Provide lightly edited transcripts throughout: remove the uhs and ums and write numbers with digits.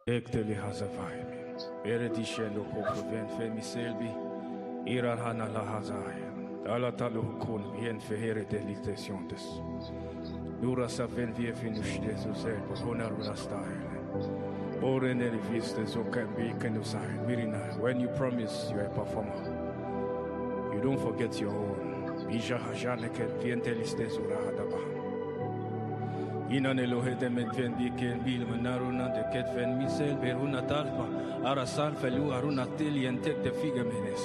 Ekteli hazavaymi. Eredishelo poproven femi selbi. Irahana la hazaya. Alatalo kun yen fehere delitationes. Dura saven vie finushte zuzel honaruna style. Oren viste so can be kenusai. Mirina, when you promise you're a performer, you don't forget your own. Ija hajane ken vienteliste zurahadaba. Inan elohete men fen biken bil manaruna de ket fen misel beruna talpa arasal felu aruna tilien tek de figamenes.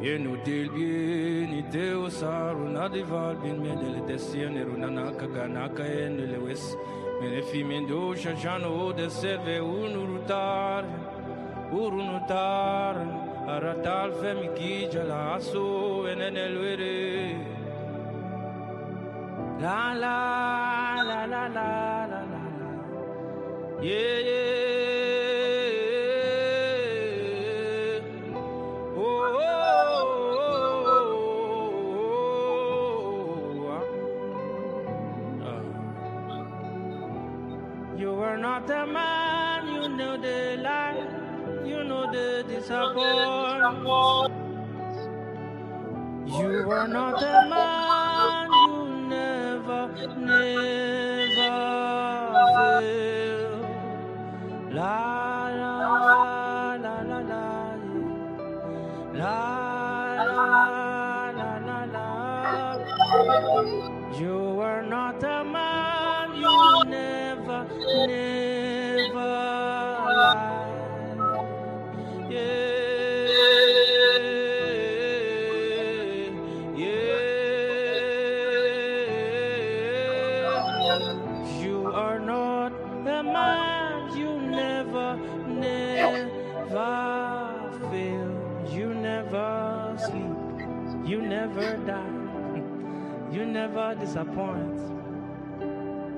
Yenu del bien ideos aruna dival bin medel desien eruna naka ganaka en lewes menefimendo shajano de serve unurutar aratal femiki jalaso enelwere. La la la la la la la la. Yeah, yeah. Oh, oh, oh, oh. You are not a man, you know the lie, you know the disappointment. You are not a man, you never fail. La la la la la, la la la la la. You are not a man, you never lie. Yeah. You are not a man, you never fail. You never sleep, you never die, you never disappoint.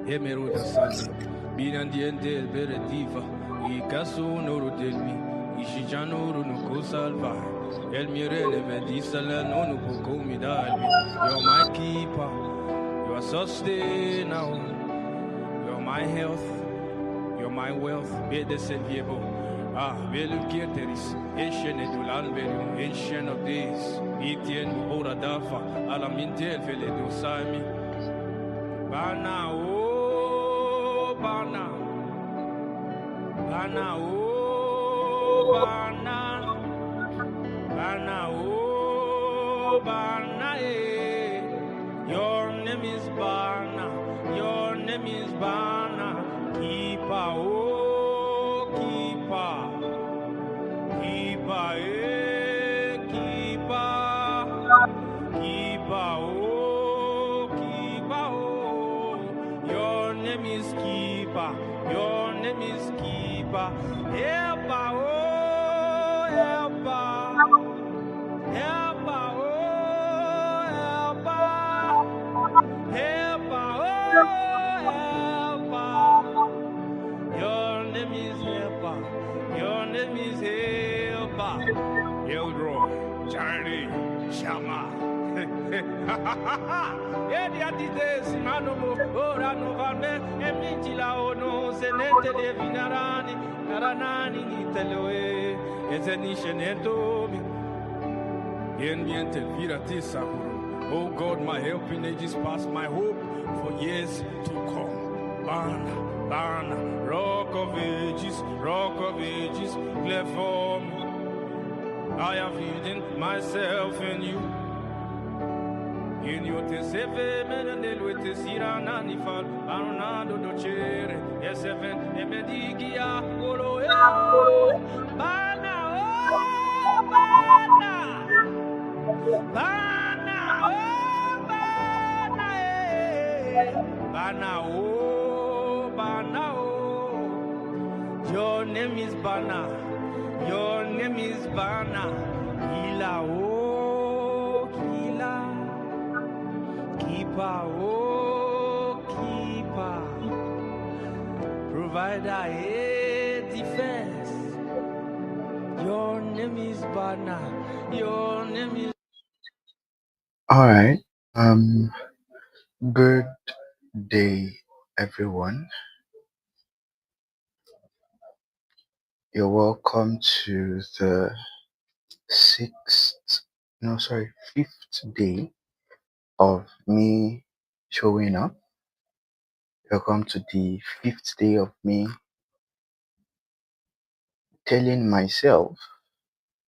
Emeruda Sali, Binandiente el Beretiva, y Caso Noro del Mi, y Shijanoro no Cosalva, El Mirele Vedisala no no Pocomidalmi. You're my keeper, you are sustainer, you're my health, you're my wealth, Bede Selviebo. Ah, Belukieteris, Ancient Edulanbelio, Ancient of Days, Etien Boradafa, Alamintel Feledo Sami, Bana, oh, Bana, Bana, oh, Bana, Bana, oh, Bana, eh. Your name is Bana, your name is Bana, Keeper, oh. Keeper, oh, keeper, oh. Your name is keeper, your name is keeper. Helper, oh, helper, helper, oh, helper, helper, oh, helper. Your name is helper, your name is helper. Eva, Eldroy, Charlie, Shama. Ediatite simanomo, ora novame, e mitila ono, senete de vinarani, naranani niteloe, e zenishenentomi, yen miente virati sahuru. Oh God, my helping ages past, my hope for years to come. Bana, Bana, rock of ages, clear for me. I have hidden myself in you. In your teseve menenelo te sirana ni fal arnado docere eseven emedigia olo bana oh bana bana oh bana bana oh bana oh. Your name is Bana. Your name is Bana. Hila oh Hila. Keeper oh keeper. Provider a defense. Your name is Bana. Your name is. All right. Good day, everyone. You're welcome to the fifth day of me showing up. Welcome to the fifth day of me telling myself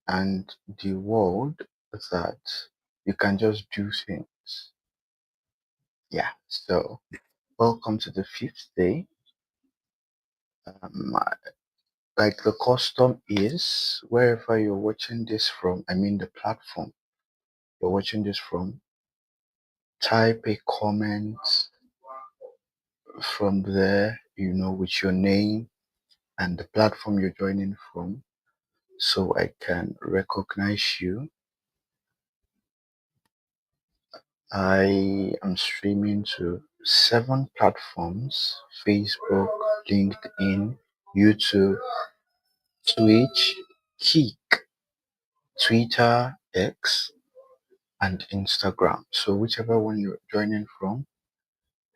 and the world that you can just do things. Yeah. So, welcome to the fifth day. Um, like the custom is, wherever you're watching this from, I mean the platform you're watching this from, type a comment from there, with your name and the platform you're joining from, so I can recognize you. I am streaming to 7 platforms: Facebook, LinkedIn, YouTube, Twitch, Kick, Twitter, X, and Instagram. So whichever one you're joining from,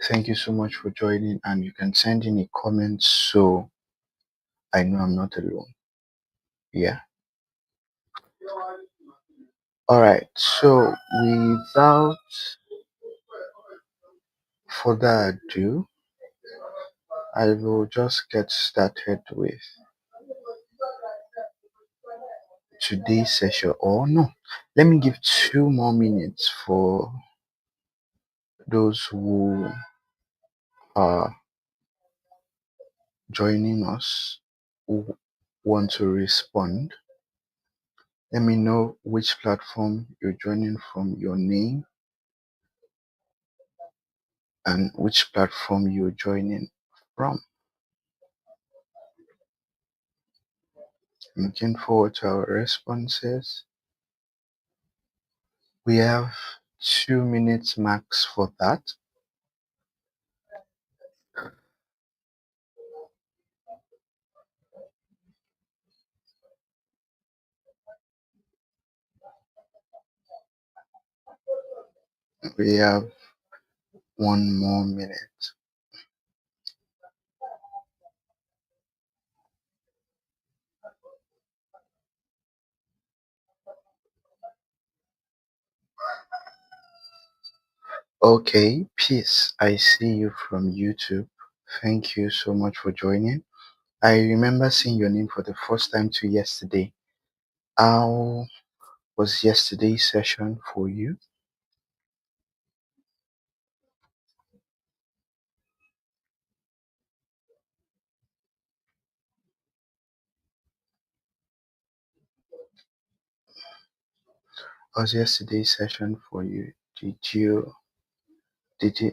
thank you so much for joining, and you can send in a comment so I know I'm not alone. Yeah. All right. So without further ado, I will just get started with today's session. Or no, let me give 2 more minutes for those who are joining us, who want to respond. Let me know which platform you're joining from, your name, and which platform you're joining from. Looking forward to our responses. We have 2 minutes max for that. We have 1 more minute. Okay, peace. I see you from YouTube. Thank you so much for joining. I remember seeing your name for the first time too yesterday. How was yesterday's session for you? How was yesterday's session for you?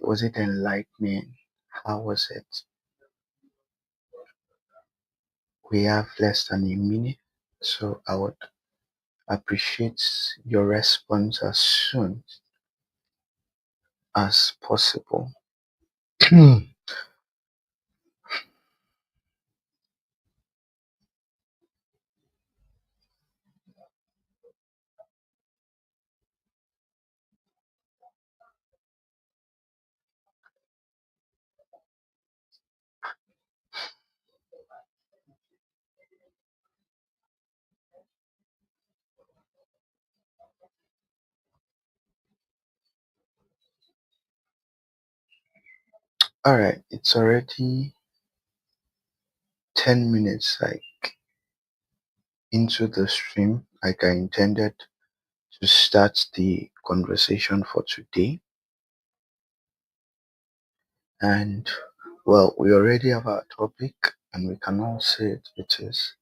Was it enlightening? How was it? We have less than a minute, so I would appreciate your response as soon as possible. All right, it's already 10 minutes into the stream, like I intended to start the conversation for today. And well, we already have our topic, and we can all say it is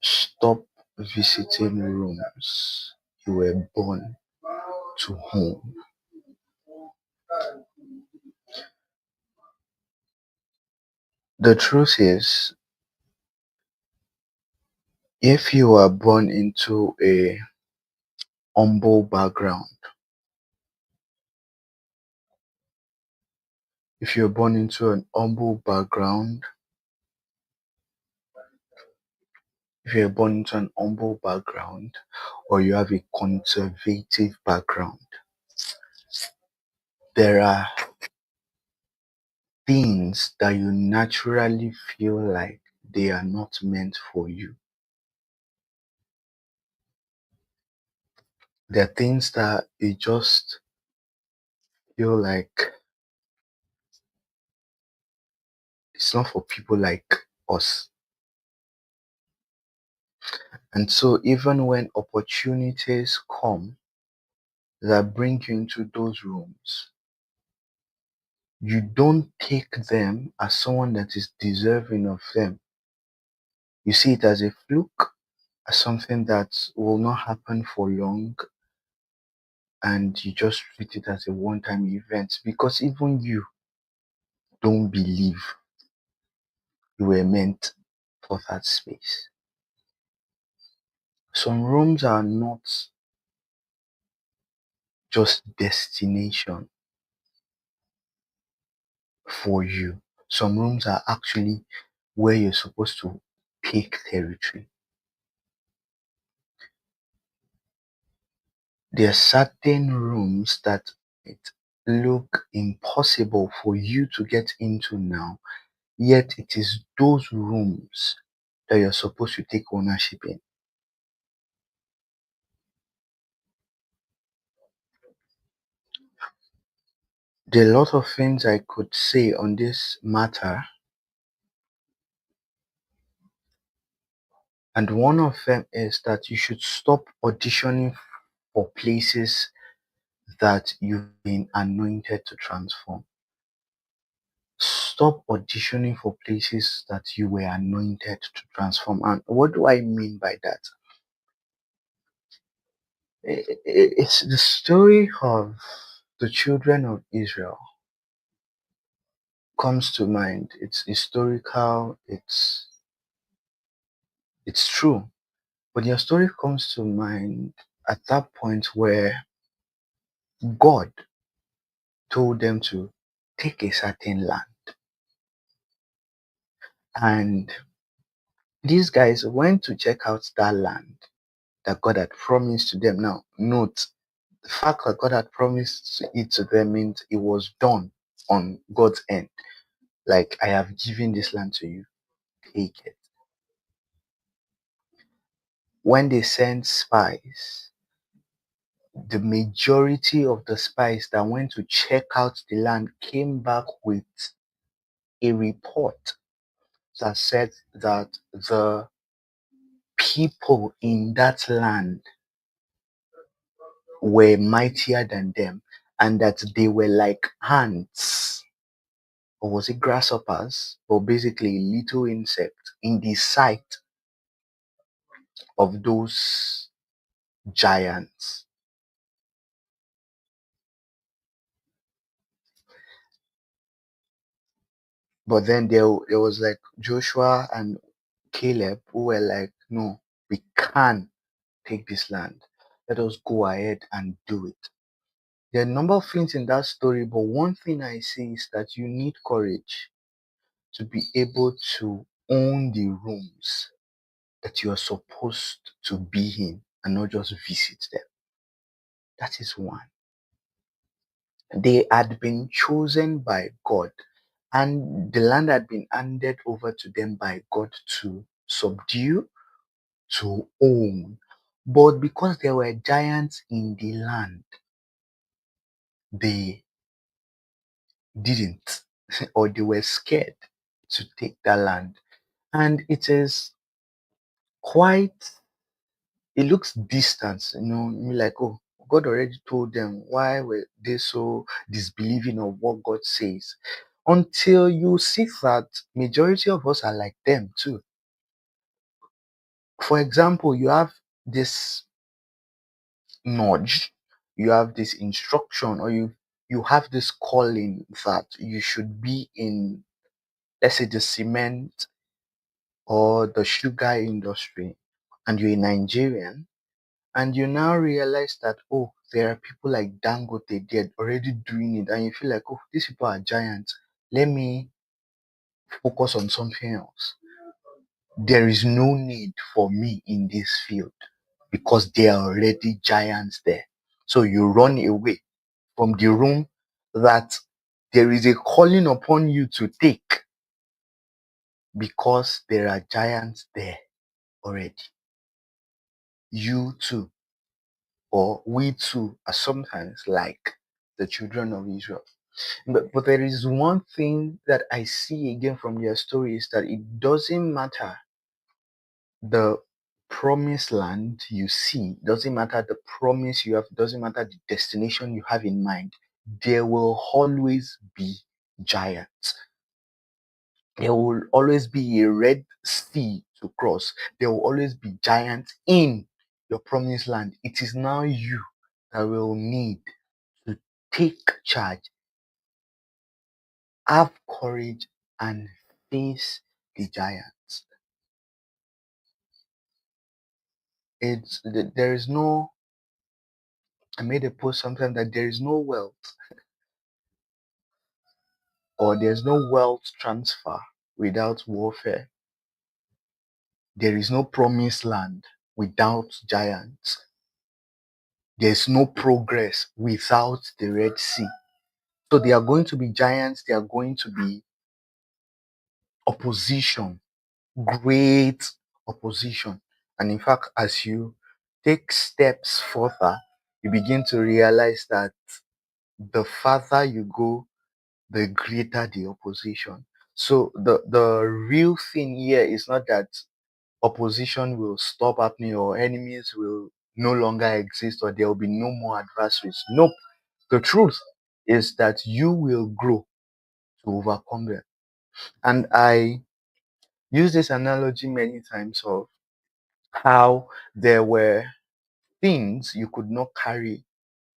stop visiting rooms you were born to home. The truth is, if you are born into a humble background, if you're born into an humble background, if you're born into an humble background, or you have a conservative background, there are things that you naturally feel like they are not meant for you. There are things that you just feel like it's not for people like us. And so even when opportunities come that bring you into those rooms, you don't take them as someone that is deserving of them. You see it as a fluke, as something that will not happen for long, and you just treat it as a one-time event because even you don't believe you were meant for that space. Some rooms are not just destination for you. Some rooms are actually where you're supposed to take territory. There are certain rooms that it look impossible for you to get into now, yet it is those rooms that you're supposed to take ownership in. There are a lot of things I could say on this matter, and one of them is that you should stop auditioning for places that you've been anointed to transform. Stop auditioning for places that you were anointed to transform. And what do I mean by that? It's the story of the children of Israel comes to mind. It's historical, it's true. But your story comes to mind at that point where God told them to take a certain land. And these guys went to check out that land that God had promised to them. Now, note the fact that God had promised it to them means it was done on God's end. Like, I have given this land to you, take it. When they sent spies, the majority of the spies that went to check out the land came back with a report that said that the people in that land were mightier than them and that they were like ants, or was it grasshoppers, or basically little insects in the sight of those giants. But then there was like Joshua and Caleb who were like, no, we can take this land. Let us go ahead and do it. There are a number of things in that story, but one thing I see is that you need courage to be able to own the rooms that you are supposed to be in and not just visit them. That is one. They had been chosen by God, and the land had been handed over to them by God to subdue, to own. But because there were giants in the land, they didn't. or they were scared to take that land. And it is quite, it looks distant, you're like, oh, God already told them. Why were they so disbelieving of what God says? Until you see that majority of us are like them too. For example, you have this nudge, you have this instruction, or you have this calling that you should be in, let's say, the cement or the sugar industry, and you're a Nigerian, and you now realize that, oh, there are people like Dangote, they're already doing it, and you feel like, oh, these people are giants. Let me focus on something else. There is no need for me in this field because there are already giants there. So you run away from the room that there is a calling upon you to take because there are giants there already. You too, or we too, are sometimes like the children of Israel. But there is one thing that I see again from their story is that it doesn't matter the promised land you see, doesn't matter the promise you have, doesn't matter the destination you have in mind, there will always be giants. There will always be a red sea to cross. There will always be giants in your promised land. It is now you that will need to take charge, have courage, and face the giants. There is no, I made a post sometime that there is no wealth, or there's no wealth transfer without warfare. There is no promised land without giants. There's no progress without the Red Sea. So there are going to be giants, there are going to be opposition, great opposition. And in fact, as you take steps further, you begin to realize that the farther you go, the greater the opposition. So the real thing here is not that opposition will stop happening or enemies will no longer exist or there will be no more adversaries. Nope. The truth is that you will grow to overcome them. And I use this analogy many times of how there were things you could not carry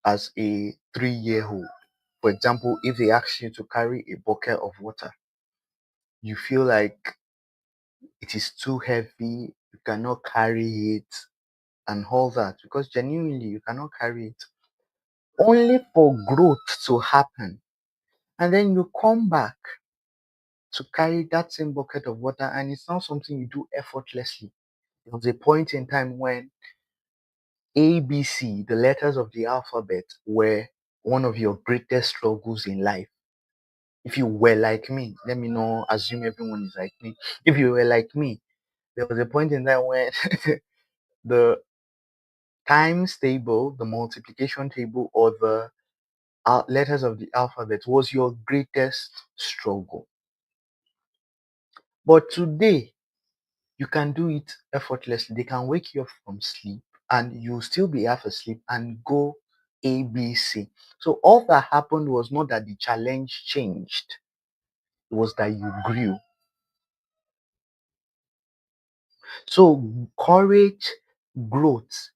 as a 3-year-old. For example, if they ask you to carry a bucket of water, you feel like it is too heavy, you cannot carry it, and all that, because genuinely you cannot carry it. Only for growth to happen. And then you come back to carry that same bucket of water, and it's not something you do effortlessly. There was a point in time when ABC, the letters of the alphabet, were one of your greatest struggles in life. If you were like me, let me not assume everyone is like me. If you were like me, there was a point in time when the times table, the multiplication table, or the letters of the alphabet was your greatest struggle. But today, you can do it effortlessly. They can wake you up from sleep and you'll still be half asleep and go ABC. So all that happened was not that the challenge changed, it was that you grew. So courage, growth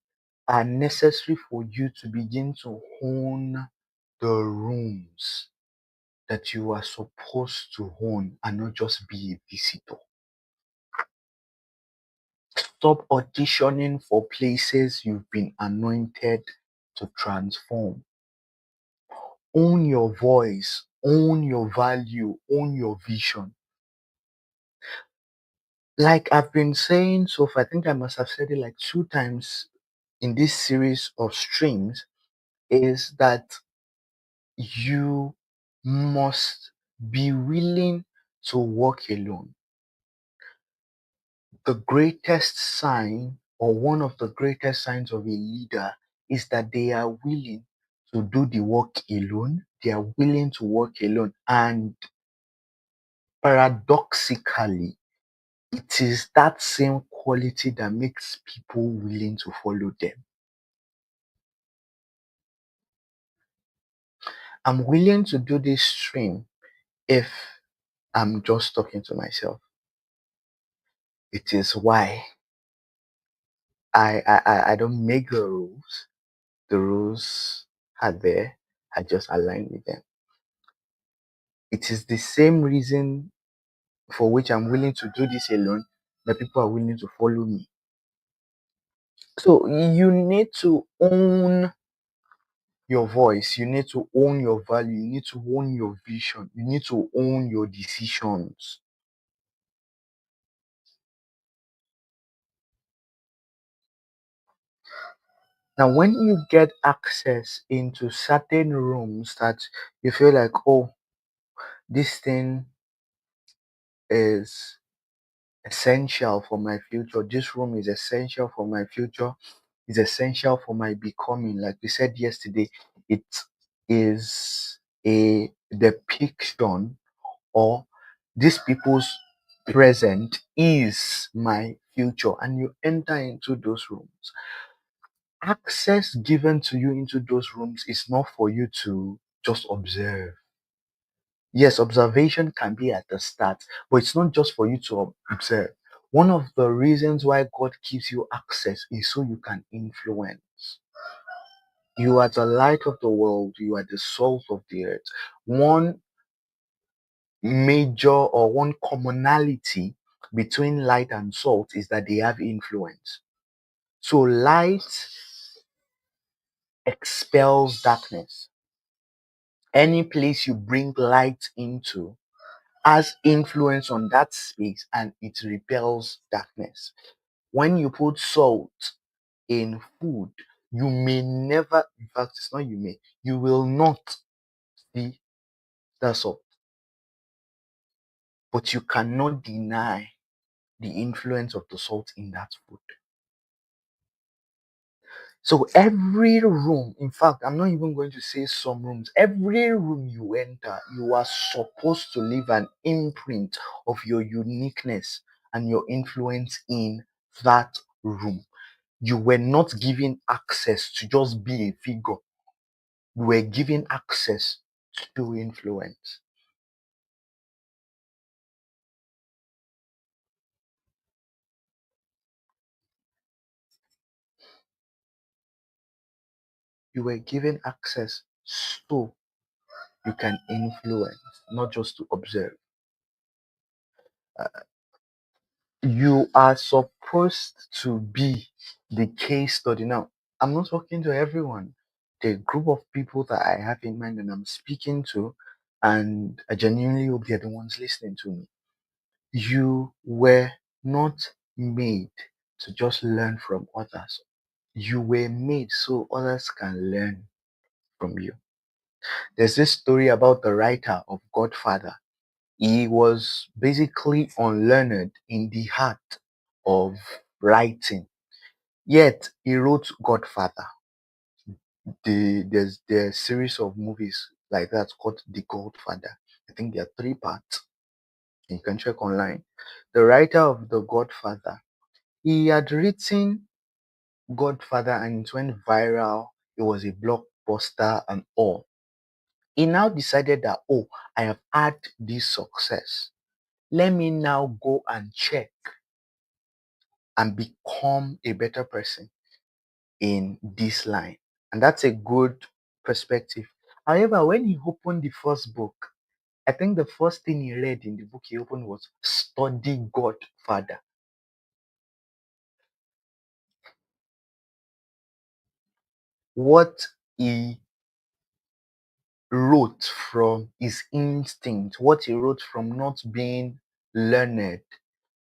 are necessary for you to begin to own the rooms that you are supposed to own and not just be a visitor. Stop auditioning for places you've been anointed to transform. Own your voice, own your value, own your vision. Like I've been saying so far, I think I must have said it like 2 times in this series of streams, is that you must be willing to walk alone. The greatest sign, or one of the greatest signs of a leader, is that they are willing to do the work alone. They are willing to work alone. And Paradoxically, it is that same quality that makes people willing to follow them. I'm willing to do this stream if I'm just talking to myself. It is why I don't make the rules. The rules are there. I just align with them. It is the same reason for which I'm willing to do this alone that people are willing to follow me. So you need to own your voice, you need to own your value, you need to own your vision, you need to own your decisions. Now, when you get access into certain rooms that you feel like, oh, this thing is essential for my future, this room is essential for my future, is essential for my becoming. Like we said yesterday, it is a depiction, or these people's present is my future, and you enter into those rooms. Access given to you into those rooms is not for you to just observe. Yes, observation can be at the start, but it's not just for you to observe. One of the reasons why God gives you access is so you can influence. You are the light of the world, you are the salt of the earth. One major or one commonality between light and salt is that they have influence. So light expels darkness. Any place you bring light into has influence on that space and it repels darkness. When you put salt in food, you may never, in fact, it's not you may, you will not see the salt, but you cannot deny the influence of the salt in that food. So every room, in fact, I'm not even going to say some rooms, every room you enter, you are supposed to leave an imprint of your uniqueness and your influence in that room. You were not given access to just be a figure. You were given access to influence. You were given access so you can influence, not just to observe. You are supposed to be the case study. Now, I'm not talking to everyone. The group of people that I have in mind and I'm speaking to, and I genuinely hope they're the ones listening to me. You were not made to just learn from others. You were made so others can learn from you. There's this story about the writer of Godfather. He was basically unlearned in the art of writing, yet he wrote Godfather. There's a series of movies like that called The Godfather. I think there are three parts. You can check online. The writer of The Godfather, he had written Godfather and it went viral. It was a blockbuster and all. He now decided that, oh, I have had this success. Let me now go and check and become a better person in this line. And that's a good perspective. However, when he opened the first book, I think the first thing he read in the book he opened was Study Godfather. What he wrote from his instinct, what he wrote from not being learned,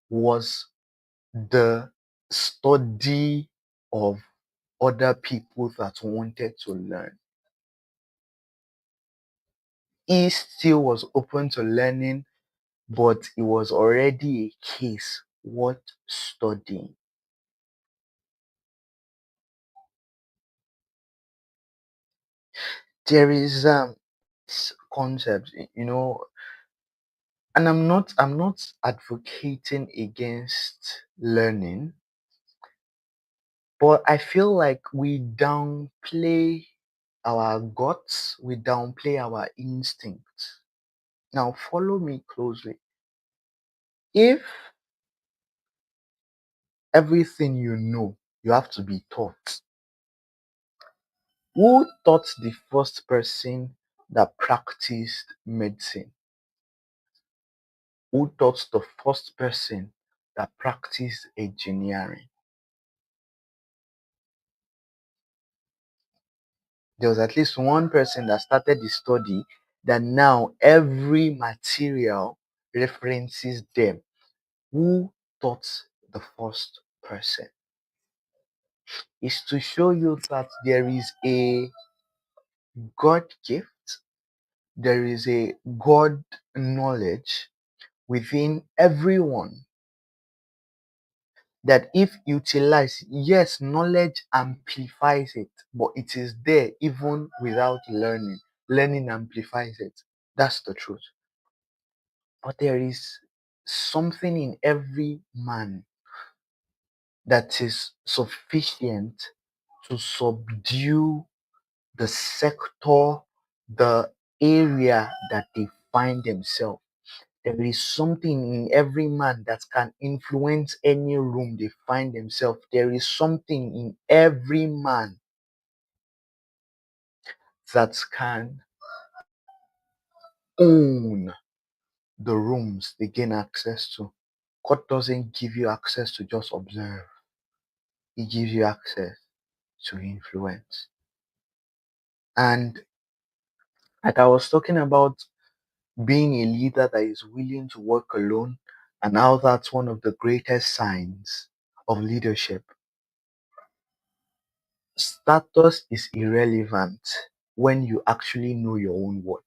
was the study of other people that wanted to learn. He still was open to learning, but it was already a case worth studying. There is this concept, And I'm not advocating against learning, but I feel like we downplay our guts, we downplay our instincts. Now follow me closely. If everything you know, you have to be taught. Who taught the first person that practiced medicine? Who taught the first person that practiced engineering? There was at least one person that started the study that now every material references them. Who taught the first person? Is to show you that there is a God gift, there is a God knowledge within everyone that if utilized, yes, knowledge amplifies it, but it is there even without learning. Learning amplifies it. That's the truth. But there is something in every man that is sufficient to subdue the sector, the area that they find themselves. There is something in every man that can influence any room they find themselves. There is something in every man that can own the rooms they gain access to. God doesn't give you access to just observe, He gives you access to influence. And like I was talking about being a leader that is willing to work alone, and how that's one of the greatest signs of leadership. Status is irrelevant when you actually know your own worth.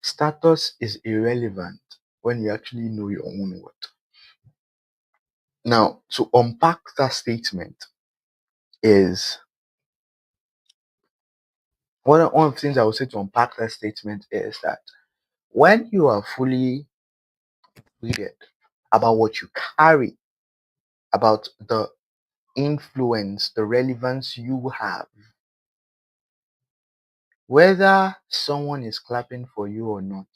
Status is irrelevant when you actually know your own worth. Now, to unpack that statement is one of the things I would say to unpack that statement is that when you are fully clear about what you carry, about the influence, the relevance you have, whether someone is clapping for you or not,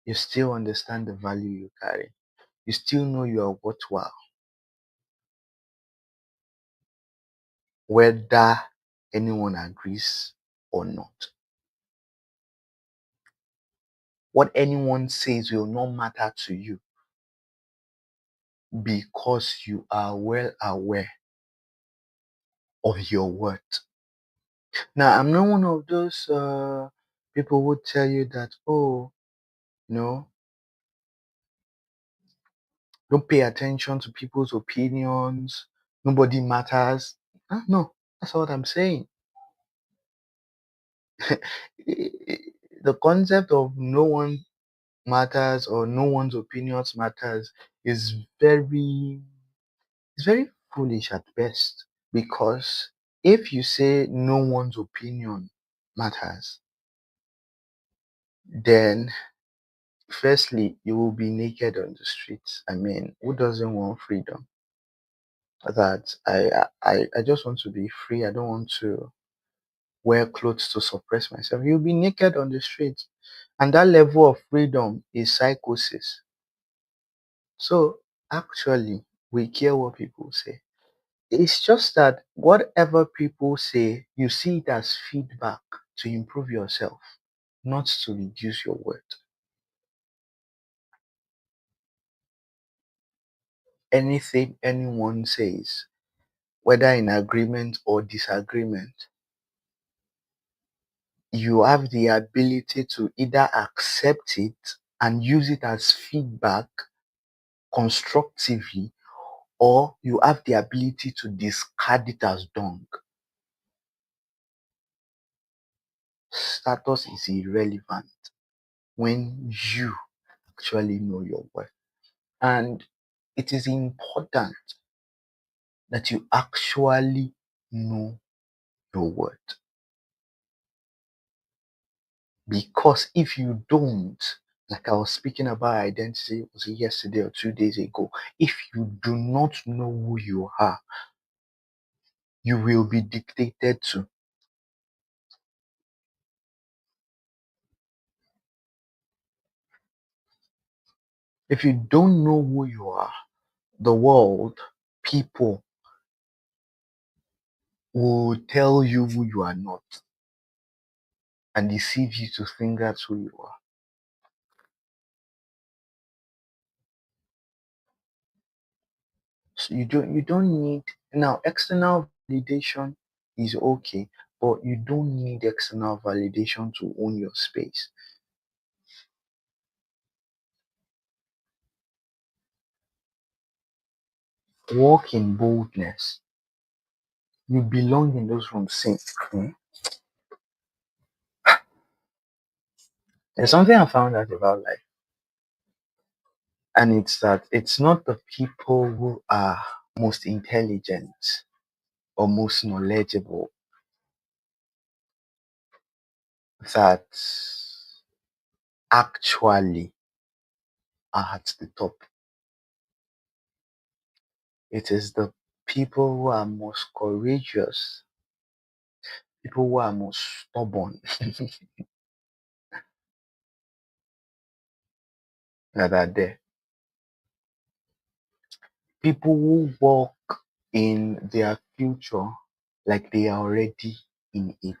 you still understand the value you carry. You still know you are worthwhile, whether anyone agrees or not. What anyone says will not matter to you because you are well aware of your worth. Now, I'm not one of those people who tell you that, oh, no, don't pay attention to people's opinions, nobody matters. No, that's what I'm saying. The concept of no one matters or no one's opinions matters is very foolish at best, because if you say no one's opinion matters, then firstly you will be naked on the streets. I mean, who doesn't want freedom? That I just want to be free. I don't want to wear clothes to suppress myself. You'll be naked on the streets, and that level of freedom is psychosis. So actually, we care what people say. It's just that whatever people say, you see it as feedback to improve yourself, not to reduce your worth. Anything anyone says, whether in agreement or disagreement, you have the ability to either accept it and use it as feedback constructively, or you have the ability to discard it as dung. Status is irrelevant when you actually know your worth. And it is important that you actually know your worth. Because if you don't, like I was speaking about identity, was it yesterday or 2 days ago? If you do not know who you are, you will be dictated to. If you don't know who you are, the world, people will tell you who you are not and deceive you to think that's who you are. So you don't need now external validation is okay, but you don't need external validation to own your space. Walk in boldness. You belong in those rooms. Sing. There's something I found out about life, and it's that it's not the people who are most intelligent or most knowledgeable that actually are at the top. It is the people who are most courageous, people who are most stubborn that are there. People who walk in their future like they are already in it.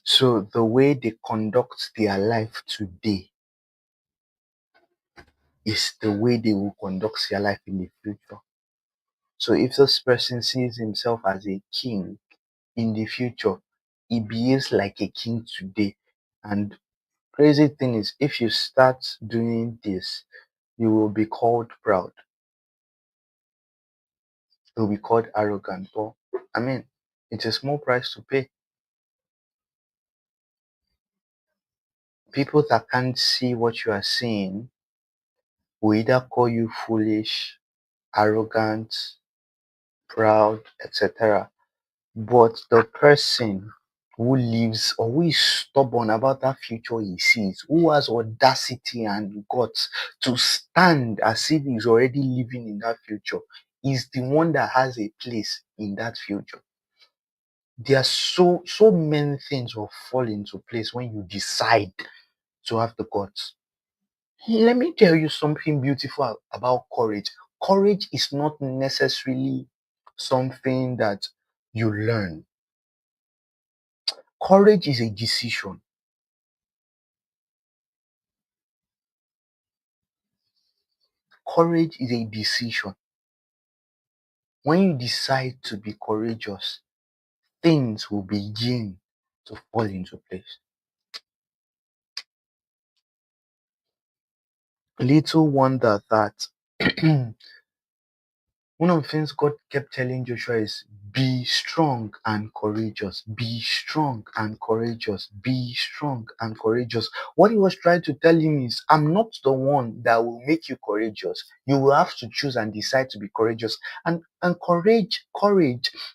So the way they conduct their life today is the way they will conduct their life in the future. So if this person sees himself as a king in the future, he behaves like a king today. And crazy thing is, if you start doing this, you will be called proud. You'll be called arrogant. But I mean, it's a small price to pay. People that can't see what you are seeing will either call you foolish, arrogant, proud, etc. But the person who lives or who is stubborn about that future he sees, who has audacity and guts to stand as if he's already living in that future, is the one that has a place in that future. There are so many things will fall into place when you decide to have the guts. Let me tell you something beautiful about courage. Courage is not necessarily something that you learn. Courage is a decision. Courage is a decision. When you decide to be courageous, things will begin to fall into place. Little wonder that one of the things God kept telling Joshua is be strong and courageous, be strong and courageous, be strong and courageous. What he was trying to tell him is, I'm not the one that will make you courageous. You will have to choose and decide to be courageous. And courage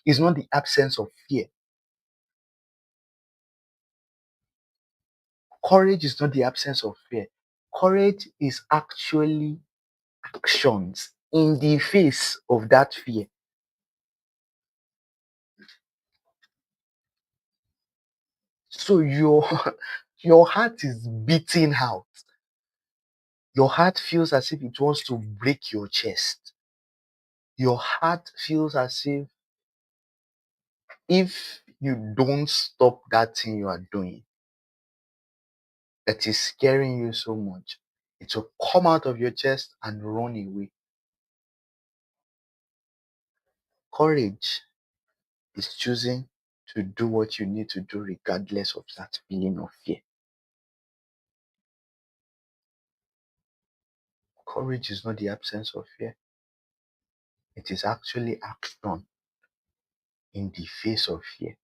is not the absence of fear. Courage is not the absence of fear. Courage is actually actions in the face of that fear. So your heart is beating out. Your heart feels as if it wants to break your chest. Your heart feels as if you don't stop that thing you are doing, that is scaring you so much, it will come out of your chest and run away. Courage is choosing to do what you need to do regardless of that feeling of fear. Courage is not the absence of fear. It is actually action in the face of fear.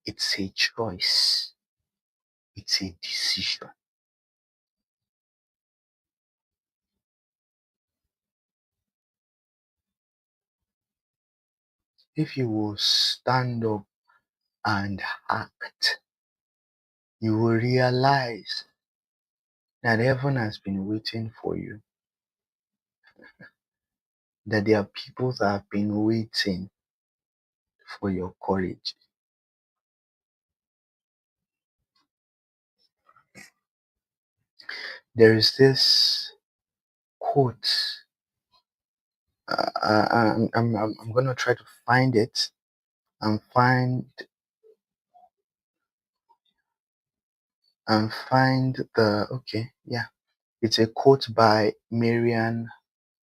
It's a choice. It's a decision. if you will stand up and act, you will realize that heaven has been waiting for you, that there are people that have been waiting for your courage. There is this quote. I'm gonna try to find it and find the okay, yeah. It's a quote by Marianne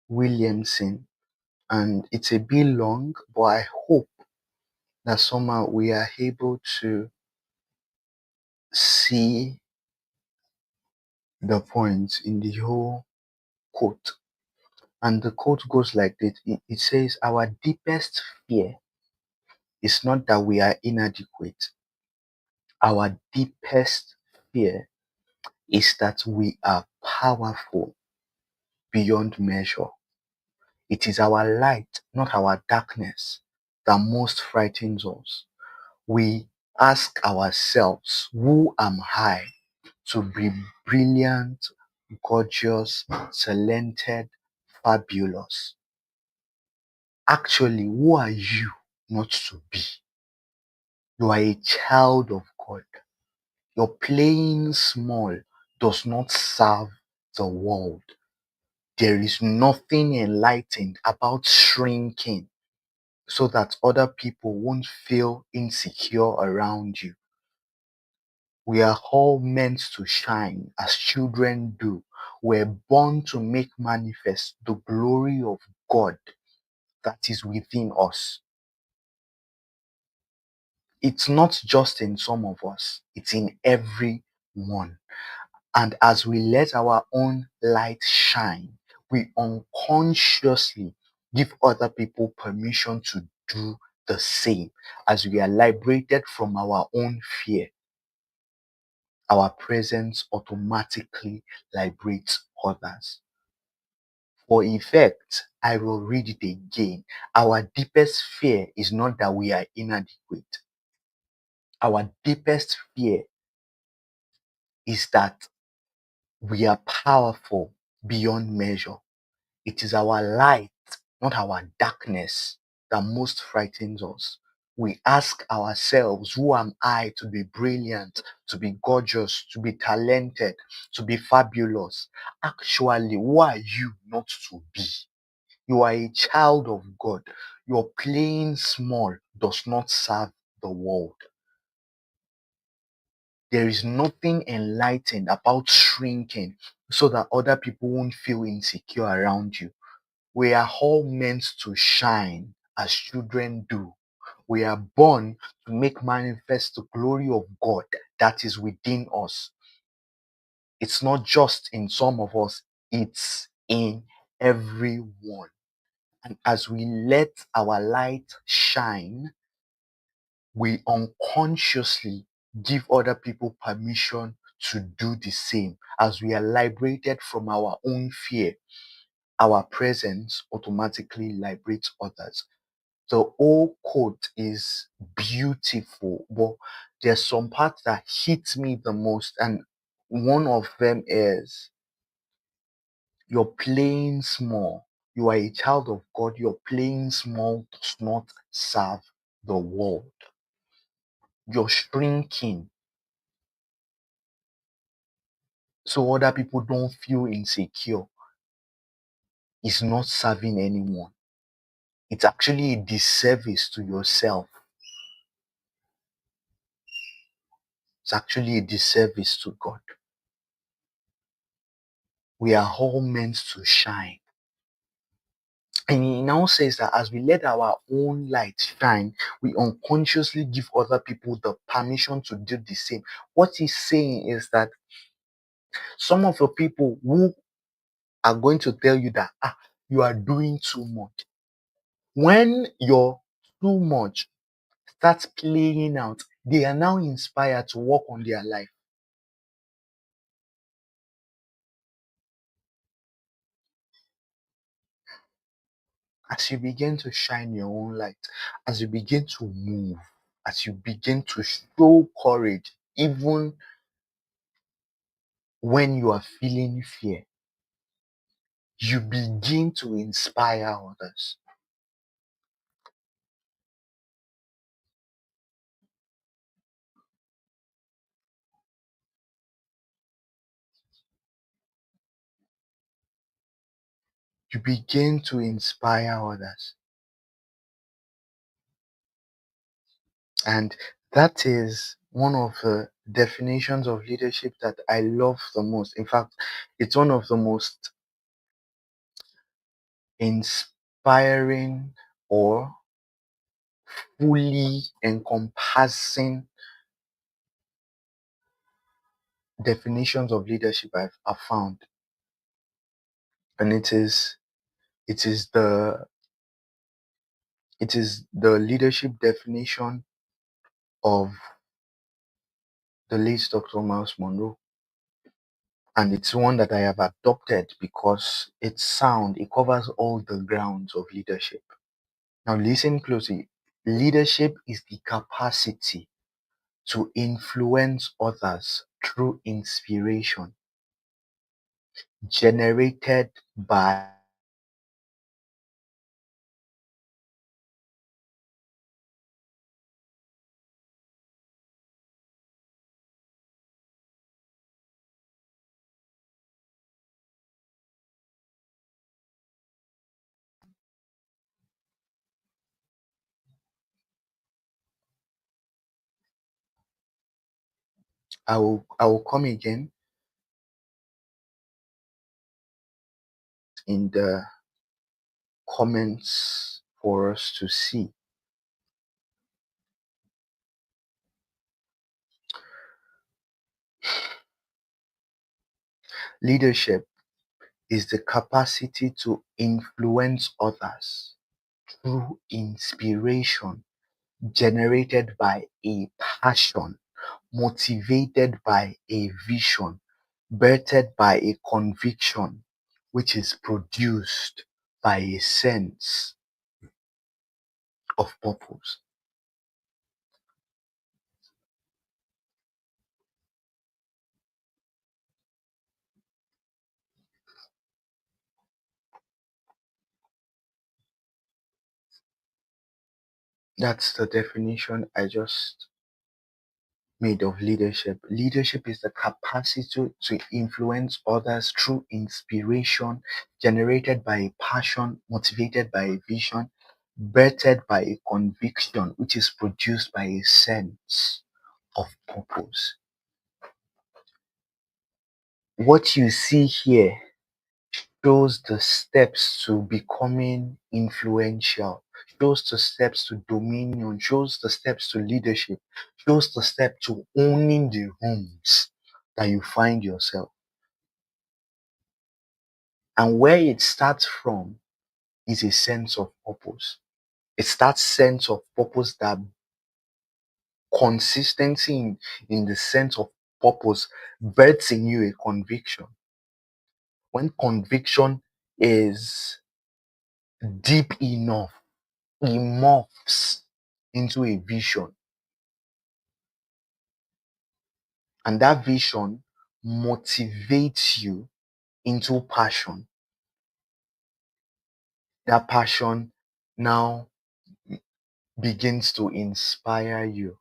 Williamson, and it's a bit long, but I hope that somehow we are able to see the point in the whole quote. And the quote goes like this. It says, "Our deepest fear is not that we are inadequate. Our deepest fear is that we are powerful beyond measure. It is our light, not our darkness, that most frightens us. We ask ourselves, who am I to be brilliant, gorgeous, talented, fabulous? Actually, who are you not to be? You are a child of God. Your playing small does not serve the world. There is nothing enlightened about shrinking so that other people won't feel insecure around you. We are all meant to shine as children do. We're born to make manifest the glory of God that is within us. It's not just in some of us, it's in every one. And as we let our own light shine, we unconsciously give other people permission to do the same. As we are liberated from our own fear, our presence automatically liberates others. For effect, I will read it again. Our deepest fear is not that we are inadequate. Our deepest fear is that we are powerful beyond measure. It is our light, not our darkness, that most frightens us. We ask ourselves, who am I to be brilliant, to be gorgeous, to be talented, to be fabulous? Actually, who are you not to be? You are a child of God. Your playing small does not serve the world. There is nothing enlightened about shrinking so that other people won't feel insecure around you. We are all meant to shine as children do. We are born to make manifest the glory of God that is within us. It's not just in some of us, it's in everyone. And as we let our light shine, we unconsciously give other people permission to do the same. As we are liberated from our own fear, our presence automatically liberates others. The whole quote is beautiful, but there's some parts that hit me the most, and one of them is, you're playing small. You are a child of God. Your playing small does not serve the world. You're shrinking so other people don't feel insecure. It's not serving anyone. It's actually a disservice to yourself. It's actually a disservice to God. We are all meant to shine. And he now says that as we let our own light shine, we unconsciously give other people the permission to do the same. What he's saying is that some of the people who are going to tell you that you are doing too much, when your too much starts playing out, they are now inspired to work on their life. As you begin to shine your own light, as you begin to move, as you begin to show courage, even when you are feeling fear, you begin to inspire others. You begin to inspire others. And that is one of the definitions of leadership that I love the most. In fact, it's one of the most inspiring or fully encompassing definitions of leadership I've found. And it is the leadership definition of the late Dr. Miles Monroe. And it's one that I have adopted because it's sound, it covers all the grounds of leadership. Now listen closely. Leadership is the capacity to influence others through inspiration generated by I will come again in the comments for us to see. Leadership is the capacity to influence others through inspiration generated by a passion, motivated by a vision, birthed by a conviction, which is produced by a sense of purpose. That's the definition I just made of leadership. Leadership is the capacity to influence others through inspiration generated by a passion, motivated by a vision, birthed by a conviction, which is produced by a sense of purpose. What you see here shows the steps to becoming influential, shows the steps to dominion, shows the steps to leadership, shows the step to owning the rooms that you find yourself. And where it starts from is a sense of purpose. It's that sense of purpose, that consistency in the sense of purpose births in you a conviction. When conviction is deep enough, it morphs into a vision. And that vision motivates you into passion. That passion now begins to inspire you.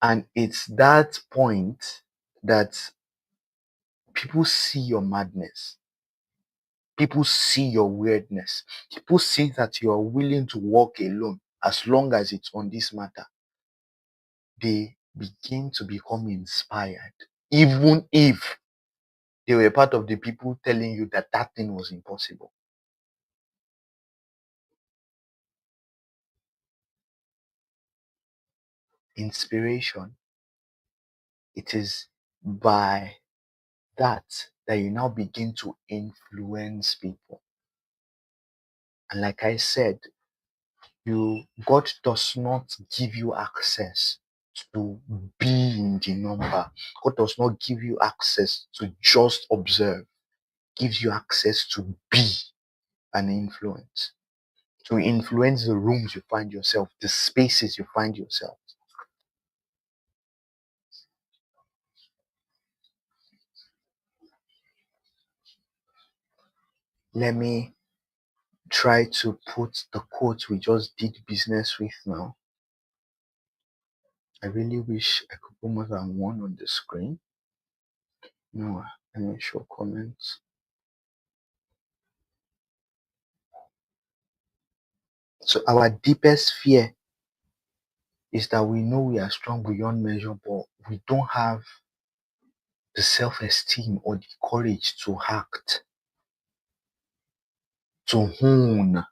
And it's that point that people see your madness. People see your weirdness. People see that you are willing to walk alone as long as it's on this matter. They begin to become inspired, even if they were part of the people telling you that that thing was impossible. Inspiration, it is by that you now begin to influence people. And like I said, God does not give you access to be in the number. God does not give you access to just observe. Gives you access to be an influence. to influence the rooms you find yourself, the spaces you find yourself. Let me try to put the quote we just did business with now. I really wish I could put more than one on the screen. No, let me show comments. So our deepest fear is that we know we are strong beyond measure, but we don't have the self-esteem or the courage to act, to hone.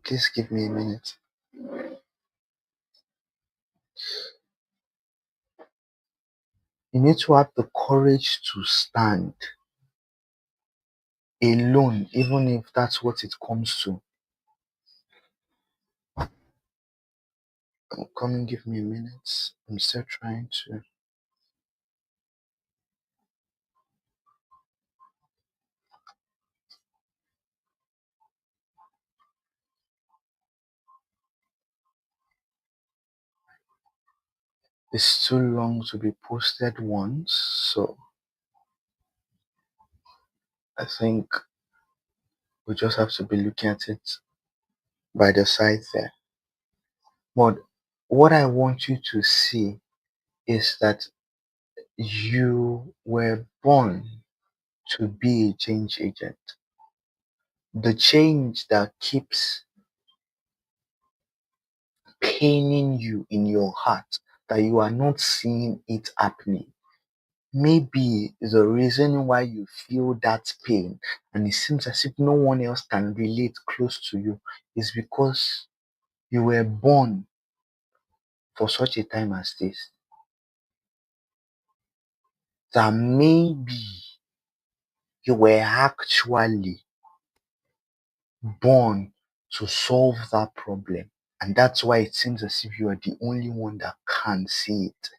Please give me a minute. You need to have the courage to stand alone, even if that's what it comes to. Come and give me a minute. I'm still trying to. It's too long to be posted once, so I think we just have to be looking at it by the side there. But what I want you to see is that you were born to be a change agent. The change that keeps paining you in your heart, that you are not seeing it happening. Maybe the reason why you feel that pain and it seems as if no one else can relate close to you is because you were born for such a time as this. That maybe you were actually born to solve that problem. And that's why it seems as if you are the only one that can see it.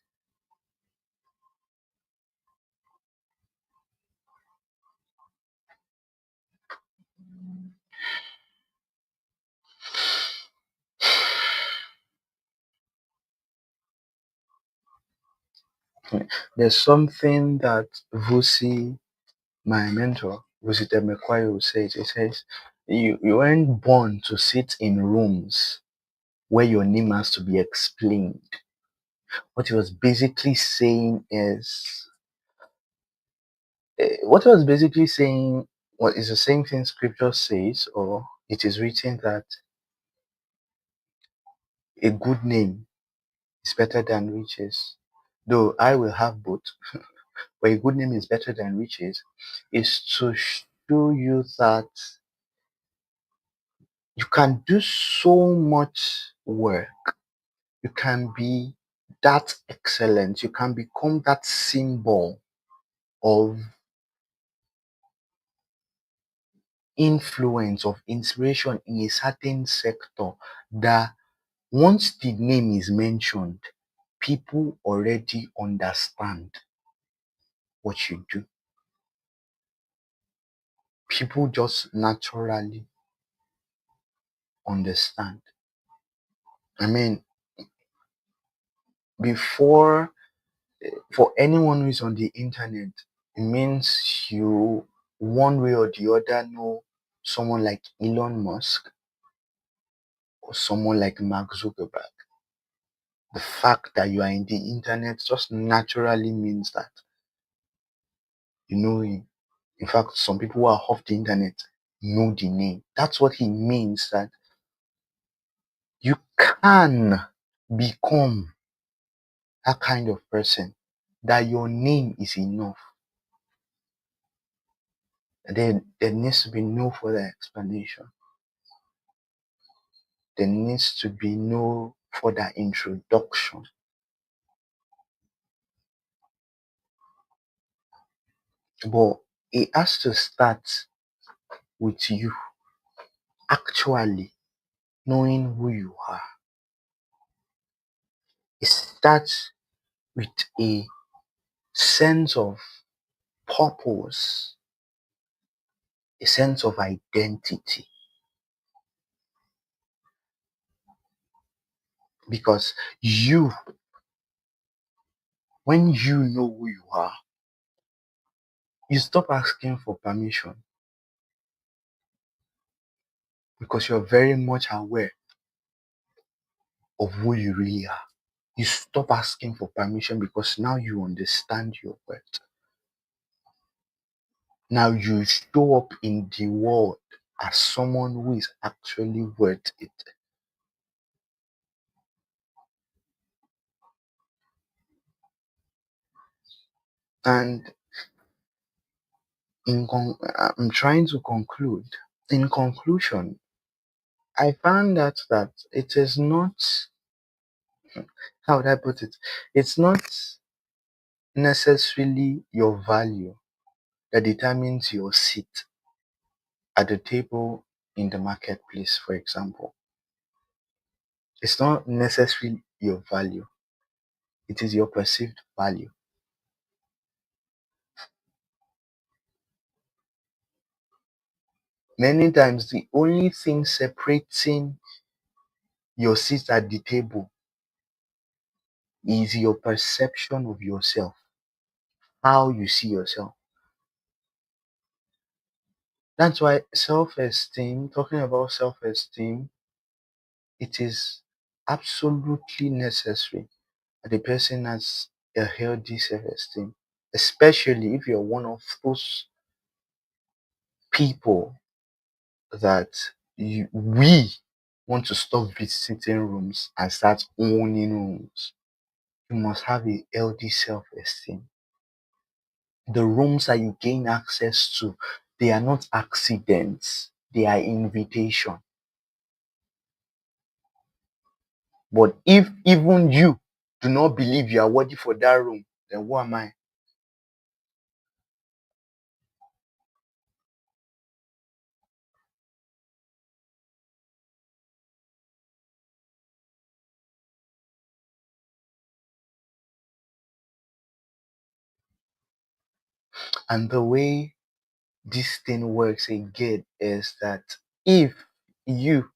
There's something that Vusi, my mentor, Vusi Temekwayo, says. It says, you weren't born to sit in rooms where your name has to be explained. What he was basically saying is, what he was basically saying, what is the same thing scripture says, or it is written that a good name is better than riches. Though I will have both, but a good name is better than riches, is to show you that you can do so much work. You can be that excellent. You can become that symbol of influence, of inspiration in a certain sector that once the name is mentioned, people already understand what you do. People just naturally understand. I mean, before, for anyone who is on the internet, it means you, one way or the other, know someone like Elon Musk or someone like Mark Zuckerberg. The fact that you are in the internet just naturally means that you know him. In fact, some people who are off the internet know the name. That's what he means, that you can become that kind of person, that your name is enough. There needs to be no further explanation. There needs to be no further introduction. But it has to start with you actually knowing who you are. It starts with a sense of purpose, a sense of identity. Because when you know who you are, you stop asking for permission because you're very much aware of who you really are. You stop asking for permission because now you understand your worth. Now you show up in the world as someone who is actually worth it. And I'm trying to conclude. In conclusion, I found out that it is not, how would I put it? It's not necessarily your value that determines your seat at the table in the marketplace, for example. It's not necessarily your value, it is your perceived value. Many times, the only thing separating your seat at the table is your perception of yourself, how you see yourself. That's why self esteem, talking about self esteem, it is absolutely necessary that the person has a healthy self esteem, especially if you're one of those people that we want to stop visiting rooms and start owning rooms. You must have a healthy self esteem. The rooms that you gain access to, they are not accidents, they are invitation. But if even you do not believe you are worthy for that room, then who am I? And the way this thing works again is that if you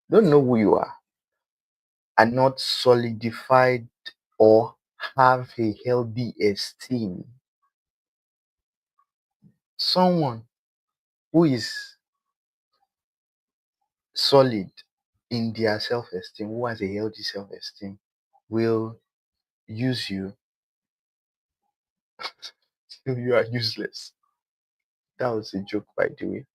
don't know who you are not solidified or have a healthy esteem, someone who is solid in their self-esteem, who has a healthy self-esteem, will use you till you are useless. That was a joke, by the way.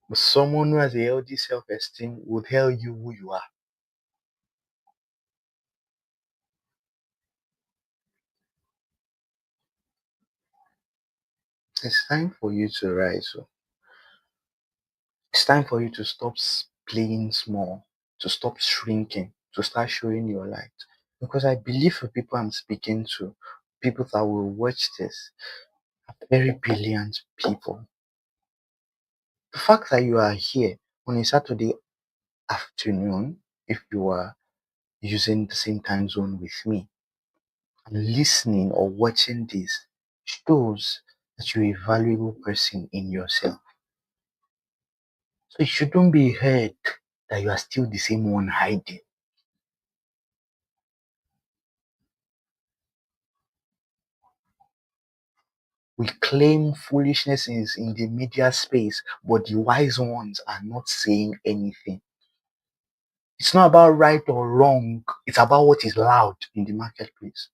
But someone who has a healthy self-esteem will tell you who you are. It's time for you to rise. So it's time for you to stop playing small, to stop shrinking, to start showing your light. Because I believe the people I'm speaking to, people that will watch this, are very brilliant people. The fact that you are here on a Saturday afternoon, if you are using the same time zone with me, and listening or watching this shows that you're a valuable person in yourself. So it shouldn't be heard that you are still the same one hiding. We claim foolishness is in the media space, but the wise ones are not saying anything. It's not about right or wrong, it's about what is loud in the marketplace.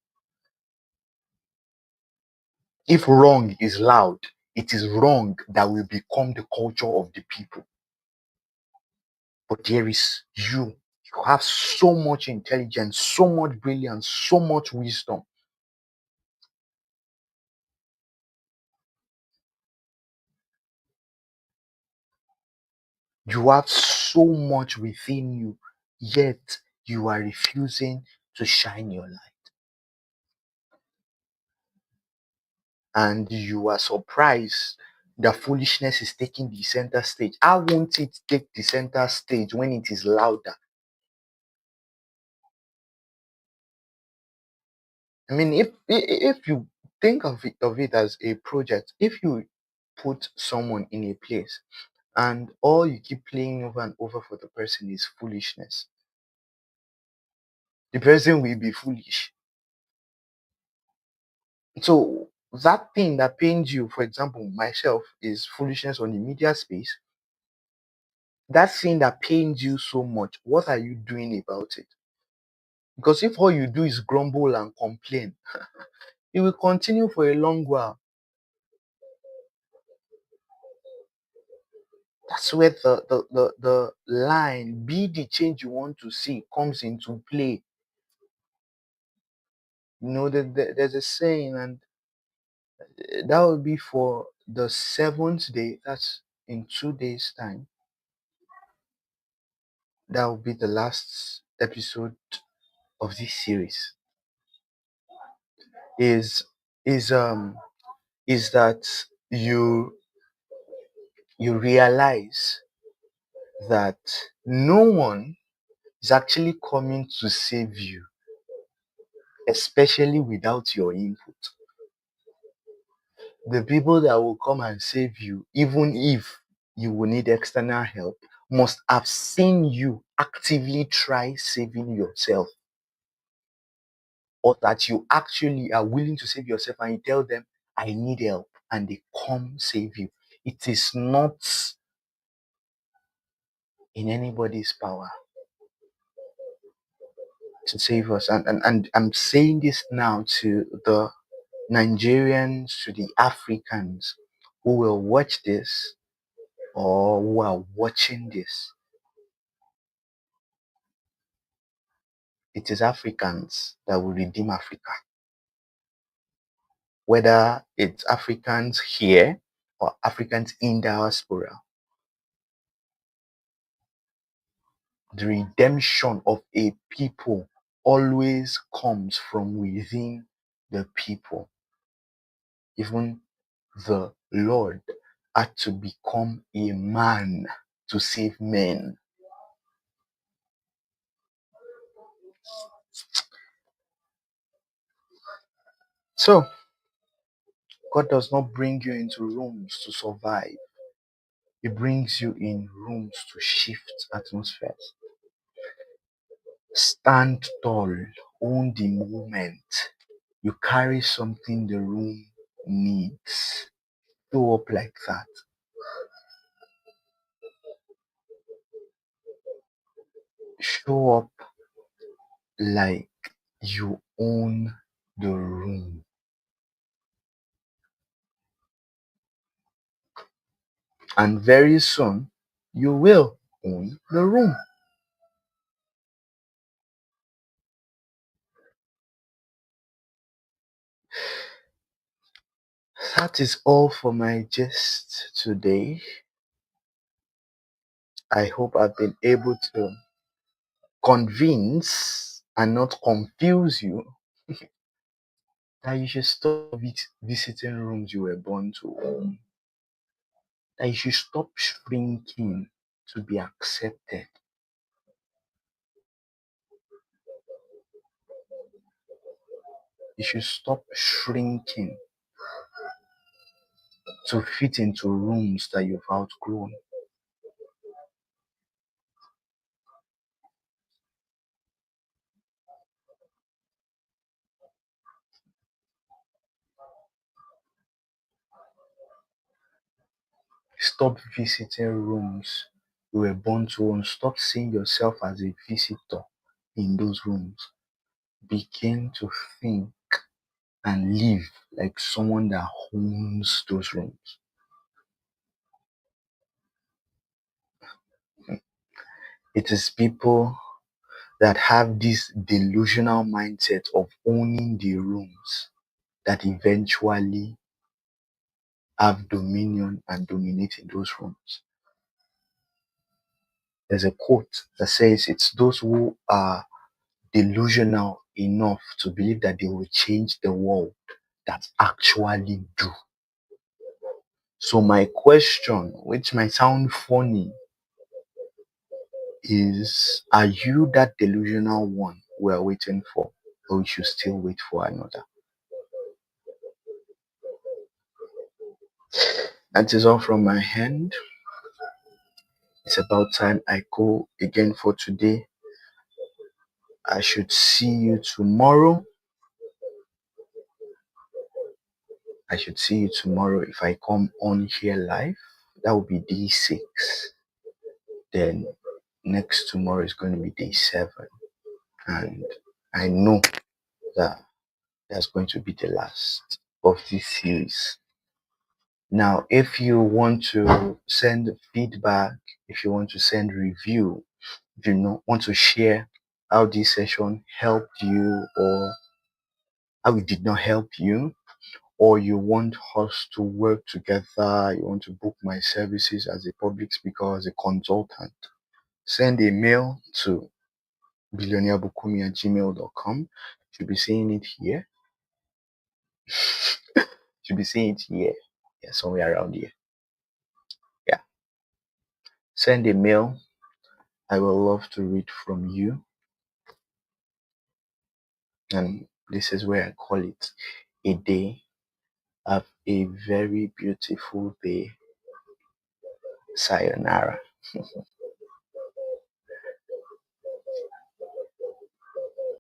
If wrong is loud, it is wrong that will become the culture of the people. But there is you. You have so much intelligence, so much brilliance, so much wisdom. You have so much within you, yet you are refusing to shine your light. And you are surprised that foolishness is taking the center stage. How won't it take the center stage when it is louder? I mean, if you think of it as a project. If you put someone in a place and all you keep playing over and over for the person is foolishness, the person will be foolish. So that thing that pains you, for example, myself, is foolishness on the media space. That thing that pains you so much, what are you doing about it? Because if all you do is grumble and complain, it will continue for a long while. That's where the line, be the change you want to see, comes into play. There's a saying, and that will be for the seventh day. That's in 2 days' time. That will be the last episode of this series. Is is um is that you realize that no one is actually coming to save you, especially without your input. The people that will come and save you, even if you will need external help, must have seen you actively try saving yourself, or that you actually are willing to save yourself and you tell them, I need help, and they come save you. It is not in anybody's power to save us. And I'm saying this now to the Nigerians, to the Africans who will watch this or who are watching this. It is Africans that will redeem Africa. Whether it's Africans here or Africans in diaspora, the redemption of a people always comes from within the people. Even the Lord had to become a man to save men. So, God does not bring you into rooms to survive. He brings you in rooms to shift atmospheres. Stand tall, own the moment. You carry something the room needs. Show up like that. Show up like you own the room. And very soon, you will own the room. That is all for my gist today. I hope I've been able to convince and not confuse you that you should stop visiting rooms you were born to own. That you should stop shrinking to be accepted. You should stop shrinking to fit into rooms that you've outgrown. Stop visiting rooms you were born to own. Stop seeing yourself as a visitor in those rooms. Begin to think and live like someone that owns those rooms. It is people that have this delusional mindset of owning the rooms that eventually have dominion and dominate in those rooms. There's a quote that says it's those who are delusional enough to believe that they will change the world that actually do. So my question, which might sound funny, is, are you that delusional one we are waiting for, or we should still wait for another? That is all from my hand. It's about time I go again for today. I should see you tomorrow. I should see you tomorrow if I come on here live. That will be day 6. Then next tomorrow is going to be day 7. And I know that that's going to be the last of this series. Now, if you want to send feedback, if you want to send review, if you want to share how this session helped you or how it did not help you, or you want us to work together, you want to book my services as a public speaker, as a consultant, send a mail to billionairebukumi@gmail.com. Should be seeing it here. Should be seeing it here. Yeah, somewhere around here. Yeah. Send a mail. I will love to read from you. And this is where I call it a day. Have a very beautiful day. Sayonara.